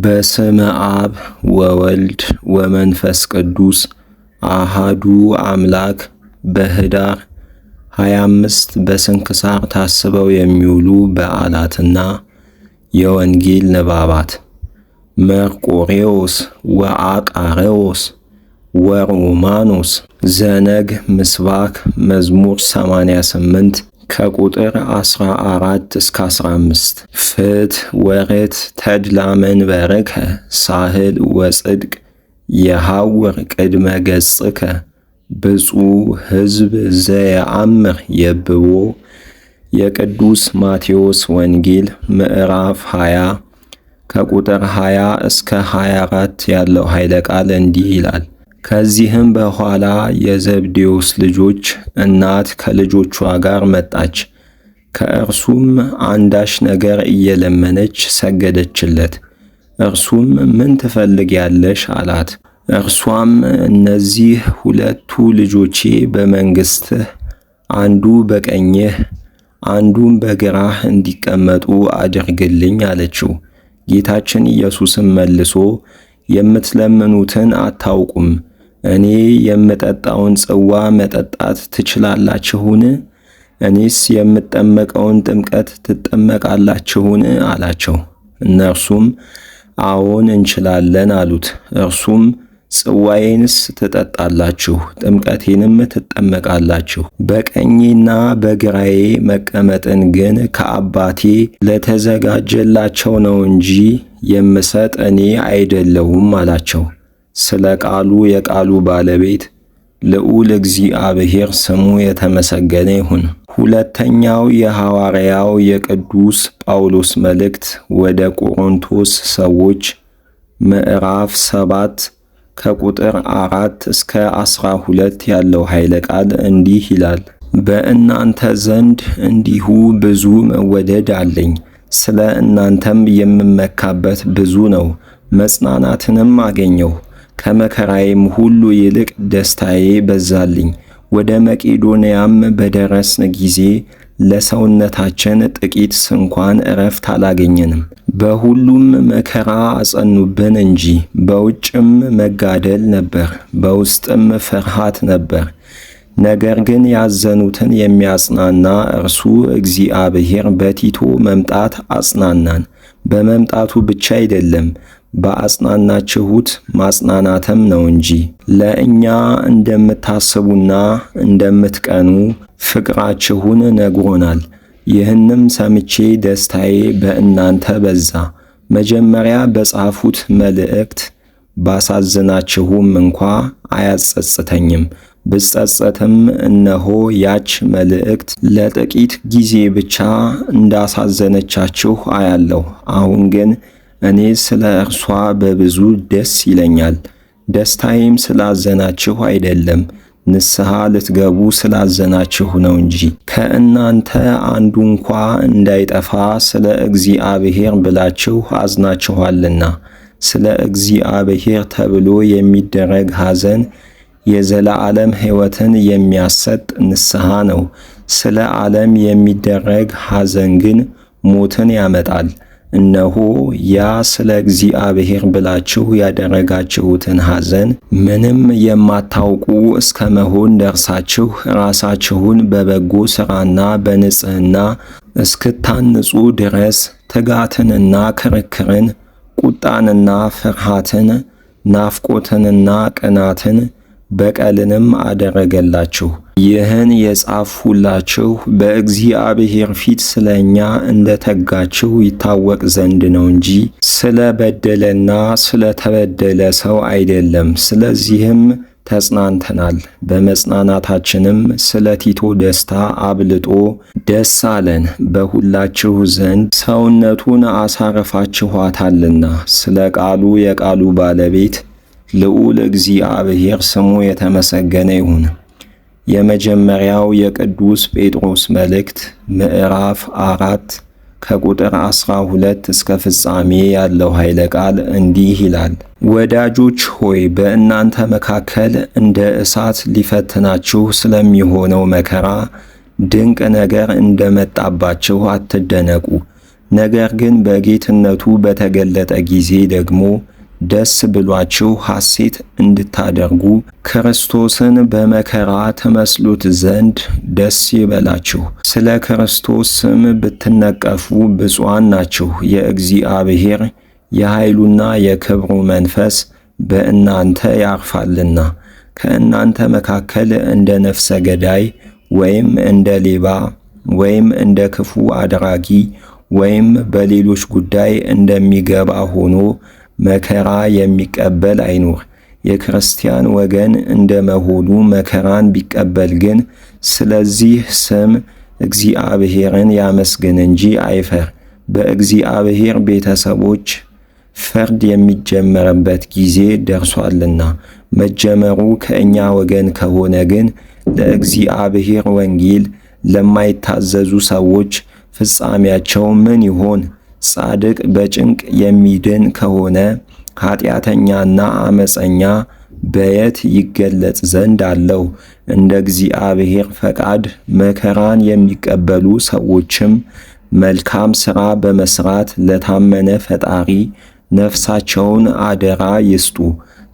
በስመ አብ ወወልድ ወመንፈስ ቅዱስ አሃዱ አምላክ። በኅዳር 25 በስንክሳር ታስበው የሚውሉ በዓላትና የወንጌል ንባባት መርቆሬዎስ ወአቃሬዎስ ወሮማኖስ ዘነግ ምስባክ መዝሙር 88 ከቁጥር 14 እስከ 15 ፍትሕ ወርት ተድላ መንበርከ ሳህል ወጽድቅ የሐውር ቅድመ ገጽከ ብፁዕ ሕዝብ ዘየአምር የብቦ። የቅዱስ ማቴዎስ ወንጌል ምዕራፍ 20 ከቁጥር 20 እስከ 24 ያለው ኃይለ ቃል እንዲህ ይላል። ከዚህም በኋላ የዘብዴዎስ ልጆች እናት ከልጆቿ ጋር መጣች። ከእርሱም አንዳች ነገር እየለመነች ሰገደችለት። እርሱም ምን ትፈልጊያለሽ አላት። እርሷም እነዚህ ሁለቱ ልጆቼ በመንግሥትህ አንዱ በቀኝህ አንዱም በግራህ እንዲቀመጡ አድርግልኝ አለችው። ጌታችን ኢየሱስም መልሶ የምትለምኑትን አታውቁም። እኔ የምጠጣውን ጽዋ መጠጣት ትችላላችሁን? እኔስ የምጠመቀውን ጥምቀት ትጠመቃላችሁን? አላቸው። እነርሱም አዎን እንችላለን አሉት። እርሱም ጽዋዬንስ ትጠጣላችሁ፣ ጥምቀቴንም ትጠመቃላችሁ። በቀኜና በግራዬ መቀመጥን ግን ከአባቴ ለተዘጋጀላቸው ነው እንጂ የምሰጥ እኔ አይደለሁም አላቸው። ስለ ቃሉ የቃሉ ባለቤት ልዑል እግዚአብሔር ስሙ የተመሰገነ ይሁን። ሁለተኛው የሐዋርያው የቅዱስ ጳውሎስ መልእክት ወደ ቆሮንቶስ ሰዎች ምዕራፍ 7 ከቁጥር 4 እስከ 12 ያለው ኃይለ ቃል እንዲህ ይላል። በእናንተ ዘንድ እንዲሁ ብዙ መወደድ አለኝ፣ ስለ እናንተም የምመካበት ብዙ ነው። መጽናናትንም አገኘሁ፣ ከመከራዬም ሁሉ ይልቅ ደስታዬ በዛልኝ። ወደ መቄዶንያም በደረስን ጊዜ ለሰውነታችን ጥቂት ስንኳን ዕረፍት አላገኘንም። በሁሉም መከራ አጸኑብን እንጂ። በውጭም መጋደል ነበር፣ በውስጥም ፍርሃት ነበር። ነገር ግን ያዘኑትን የሚያጽናና እርሱ እግዚአብሔር በቲቶ መምጣት አጽናናን። በመምጣቱ ብቻ አይደለም፣ በአጽናናችሁት ማጽናናትም ነው እንጂ። ለእኛ እንደምታስቡና እንደምትቀኑ ፍቅራችሁን ነግሮናል። ይህንም ሰምቼ ደስታዬ በእናንተ በዛ። መጀመሪያ በጻፉት መልእክት ባሳዝናችሁም እንኳ አያጸጽተኝም። ብጸጸትም እነሆ ያች መልእክት ለጥቂት ጊዜ ብቻ እንዳሳዘነቻችሁ አያለሁ። አሁን ግን እኔ ስለ እርሷ በብዙ ደስ ይለኛል። ደስታዬም ስላዘናችሁ አይደለም፣ ንስሐ ልትገቡ ስላዘናችሁ ነው እንጂ። ከእናንተ አንዱ እንኳ እንዳይጠፋ ስለ እግዚአብሔር ብላችሁ አዝናችኋልና። ስለ እግዚአብሔር ተብሎ የሚደረግ ሐዘን የዘላለም ሕይወትን የሚያሰጥ ንስሐ ነው። ስለ ዓለም የሚደረግ ሐዘን ግን ሞትን ያመጣል። እነሆ ያ ስለ እግዚአብሔር ብላችሁ ያደረጋችሁትን ሐዘን ምንም የማታውቁ እስከ መሆን ደርሳችሁ ራሳችሁን በበጎ ሥራና በንጽሕና እስክታንጹ ድረስ ትጋትንና ክርክርን፣ ቁጣንና ፍርሃትን፣ ናፍቆትንና ቅናትን በቀልንም አደረገላችሁ። ይህን የጻፍሁላችሁ በእግዚአብሔር ፊት ስለ እኛ እንደ ተጋችሁ ይታወቅ ዘንድ ነው እንጂ ስለ በደለና ስለ ተበደለ ሰው አይደለም። ስለዚህም ተጽናንተናል። በመጽናናታችንም ስለ ቲቶ ደስታ አብልጦ ደስ አለን። በሁላችሁ ዘንድ ሰውነቱን አሳርፋችኋታልና። ስለ ቃሉ የቃሉ ባለቤት ልዑል እግዚአብሔር ስሙ የተመሰገነ ይሁን። የመጀመሪያው የቅዱስ ጴጥሮስ መልእክት ምዕራፍ 4 ከቁጥር 12 እስከ ፍጻሜ ያለው ኃይለ ቃል እንዲህ ይላል። ወዳጆች ሆይ በእናንተ መካከል እንደ እሳት ሊፈትናችሁ ስለሚሆነው መከራ ድንቅ ነገር እንደመጣባችሁ አትደነቁ። ነገር ግን በጌትነቱ በተገለጠ ጊዜ ደግሞ ደስ ብሏችሁ ሐሴት እንድታደርጉ ክርስቶስን በመከራ ትመስሉት ዘንድ ደስ ይበላችሁ። ስለ ክርስቶስ ስም ብትነቀፉ ብፁዓን ናችሁ፣ የእግዚአብሔር የኃይሉና የክብሩ መንፈስ በእናንተ ያርፋልና። ከእናንተ መካከል እንደ ነፍሰ ገዳይ ወይም እንደ ሌባ ወይም እንደ ክፉ አድራጊ ወይም በሌሎች ጉዳይ እንደሚገባ ሆኖ መከራ የሚቀበል አይኑር። የክርስቲያን ወገን እንደ መሆኑ መከራን ቢቀበል ግን ስለዚህ ስም እግዚአብሔርን ያመስግን እንጂ አይፈር። በእግዚአብሔር ቤተሰቦች ፍርድ የሚጀመርበት ጊዜ ደርሷልና። መጀመሩ ከእኛ ወገን ከሆነ ግን ለእግዚአብሔር ወንጌል ለማይታዘዙ ሰዎች ፍጻሜያቸው ምን ይሆን? ጻድቅ በጭንቅ የሚድን ከሆነ ኃጢአተኛና አመፀኛ በየት ይገለጽ ዘንድ አለው? እንደ እግዚአብሔር ፈቃድ መከራን የሚቀበሉ ሰዎችም መልካም ሥራ በመስራት ለታመነ ፈጣሪ ነፍሳቸውን አደራ ይስጡ።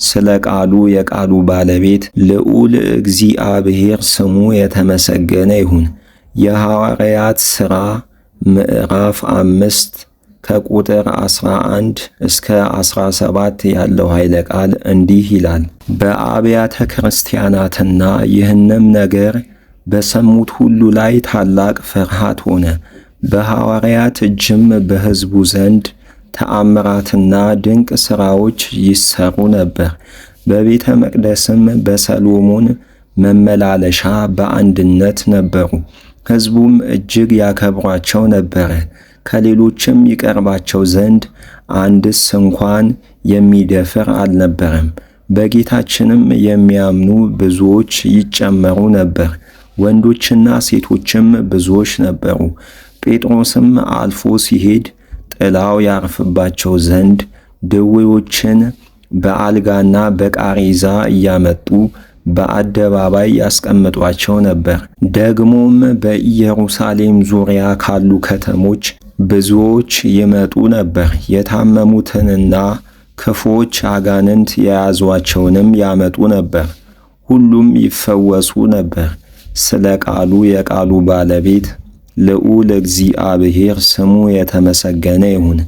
ስለ ቃሉ የቃሉ ባለቤት ልዑል እግዚአብሔር ስሙ የተመሰገነ ይሁን። የሐዋርያት ሥራ ምዕራፍ 5 ከቁጥር 11 እስከ 17 ያለው ኃይለ ቃል እንዲህ ይላል። በአብያተ ክርስቲያናትና ይህንም ነገር በሰሙት ሁሉ ላይ ታላቅ ፍርሃት ሆነ። በሐዋርያት እጅም በሕዝቡ ዘንድ ተአምራትና ድንቅ ሥራዎች ይሰሩ ነበር። በቤተ መቅደስም በሰሎሞን መመላለሻ በአንድነት ነበሩ። ሕዝቡም እጅግ ያከብሯቸው ነበረ። ከሌሎችም ይቀርባቸው ዘንድ አንድስ እንኳን የሚደፍር አልነበረም። በጌታችንም የሚያምኑ ብዙዎች ይጨመሩ ነበር። ወንዶችና ሴቶችም ብዙዎች ነበሩ። ጴጥሮስም አልፎ ሲሄድ ጥላው ያርፍባቸው ዘንድ ድዌዎችን በአልጋና በቃሬዛ እያመጡ በአደባባይ ያስቀምጧቸው ነበር። ደግሞም በኢየሩሳሌም ዙሪያ ካሉ ከተሞች ብዙዎች ይመጡ ነበር። የታመሙትንና ክፉዎች አጋንንት የያዟቸውንም ያመጡ ነበር። ሁሉም ይፈወሱ ነበር። ስለ ቃሉ የቃሉ ባለቤት ልዑል እግዚአብሔር ስሙ የተመሰገነ ይሁን።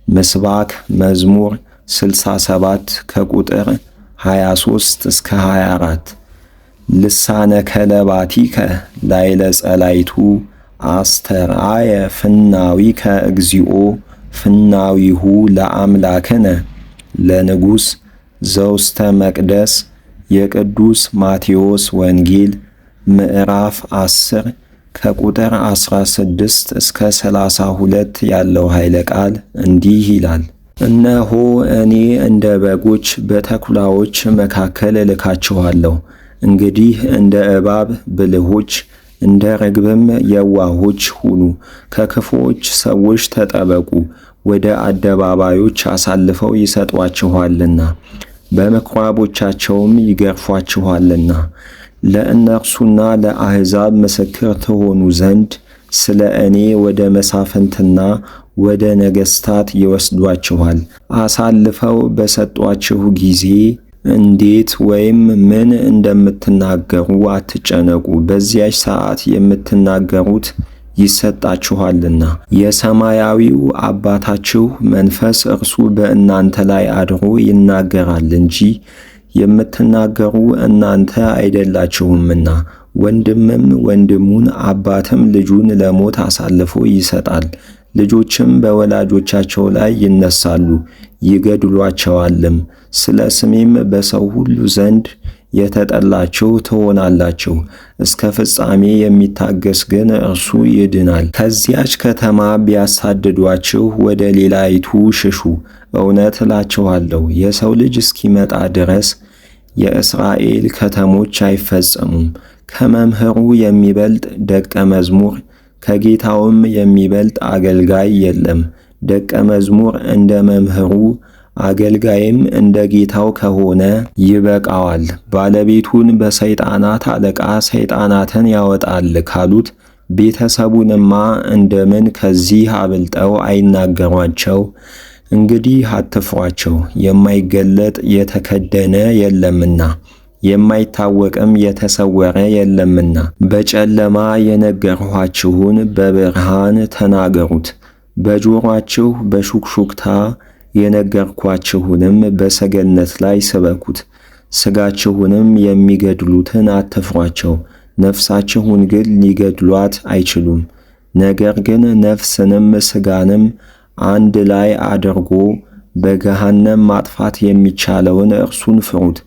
ምስባክ መዝሙር 67 ከቁጥር 23 እስከ 24 ልሳነ ከለባቲከ ላይለ ጸላይቱ አስተርአየ ፍናዊከ እግዚኦ ፍናዊሁ ለአምላክነ ለንጉሥ ዘውስተ መቅደስ። የቅዱስ ማቴዎስ ወንጌል ምዕራፍ 10 ከቁጥር 16 እስከ 32 ያለው ኃይለ ቃል እንዲህ ይላል። እነሆ እኔ እንደ በጎች በተኩላዎች መካከል እልካችኋለሁ። እንግዲህ እንደ እባብ ብልሆች እንደ ርግብም የዋሆች ሁኑ። ከክፉዎች ሰዎች ተጠበቁ፣ ወደ አደባባዮች አሳልፈው ይሰጧችኋልና በምኵራቦቻቸውም ይገርፏችኋልና። ለእነርሱና ለአሕዛብ ምስክር ትሆኑ ዘንድ ስለ እኔ ወደ መሳፍንትና ወደ ነገሥታት ይወስዷችኋል። አሳልፈው በሰጧችሁ ጊዜ እንዴት ወይም ምን እንደምትናገሩ አትጨነቁ፣ በዚያች ሰዓት የምትናገሩት ይሰጣችኋልና። የሰማያዊው አባታችሁ መንፈስ እርሱ በእናንተ ላይ አድሮ ይናገራል እንጂ የምትናገሩ እናንተ አይደላችሁምና። ወንድምም ወንድሙን አባትም ልጁን ለሞት አሳልፎ ይሰጣል። ልጆችም በወላጆቻቸው ላይ ይነሳሉ ይገድሏቸዋልም። ስለ ስሜም በሰው ሁሉ ዘንድ የተጠላችሁ ትሆናላችሁ። እስከ ፍጻሜ የሚታገስ ግን እርሱ ይድናል። ከዚያች ከተማ ቢያሳድዷችሁ ወደ ሌላይቱ ሽሹ። እውነት እላችኋለሁ የሰው ልጅ እስኪመጣ ድረስ የእስራኤል ከተሞች አይፈጸሙም። ከመምህሩ የሚበልጥ ደቀ መዝሙር ከጌታውም የሚበልጥ አገልጋይ የለም። ደቀ መዝሙር እንደ መምህሩ አገልጋይም እንደ ጌታው ከሆነ ይበቃዋል። ባለቤቱን በሰይጣናት አለቃ ሰይጣናትን ያወጣል ካሉት ቤተሰቡንማ እንደምን ከዚህ አብልጠው አይናገሯቸው? እንግዲህ አትፍሯቸው፣ የማይገለጥ የተከደነ የለምና የማይታወቅም የተሰወረ የለምና። በጨለማ የነገርኋችሁን በብርሃን ተናገሩት፣ በጆሮአችሁ በሹክሹክታ የነገርኳችሁንም በሰገነት ላይ ስበኩት። ሥጋችሁንም የሚገድሉትን አትፍሯቸው፣ ነፍሳችሁን ግን ሊገድሏት አይችሉም። ነገር ግን ነፍስንም ሥጋንም አንድ ላይ አድርጎ በገሃነም ማጥፋት የሚቻለውን እርሱን ፍሩት።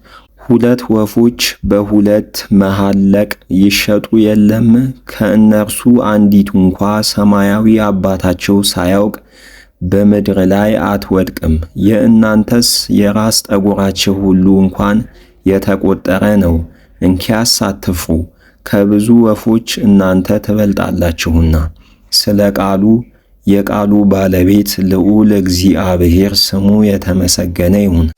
ሁለት ወፎች በሁለት መሐለቅ ይሸጡ የለም? ከእነርሱ አንዲቱ እንኳ ሰማያዊ አባታቸው ሳያውቅ በምድር ላይ አትወድቅም። የእናንተስ የራስ ጠጉራችሁ ሁሉ እንኳን የተቆጠረ ነው። እንኪያስ አትፍሩ፣ ከብዙ ወፎች እናንተ ትበልጣላችሁና። ስለ ቃሉ የቃሉ ባለቤት ልዑል እግዚአብሔር ስሙ የተመሰገነ ይሁን።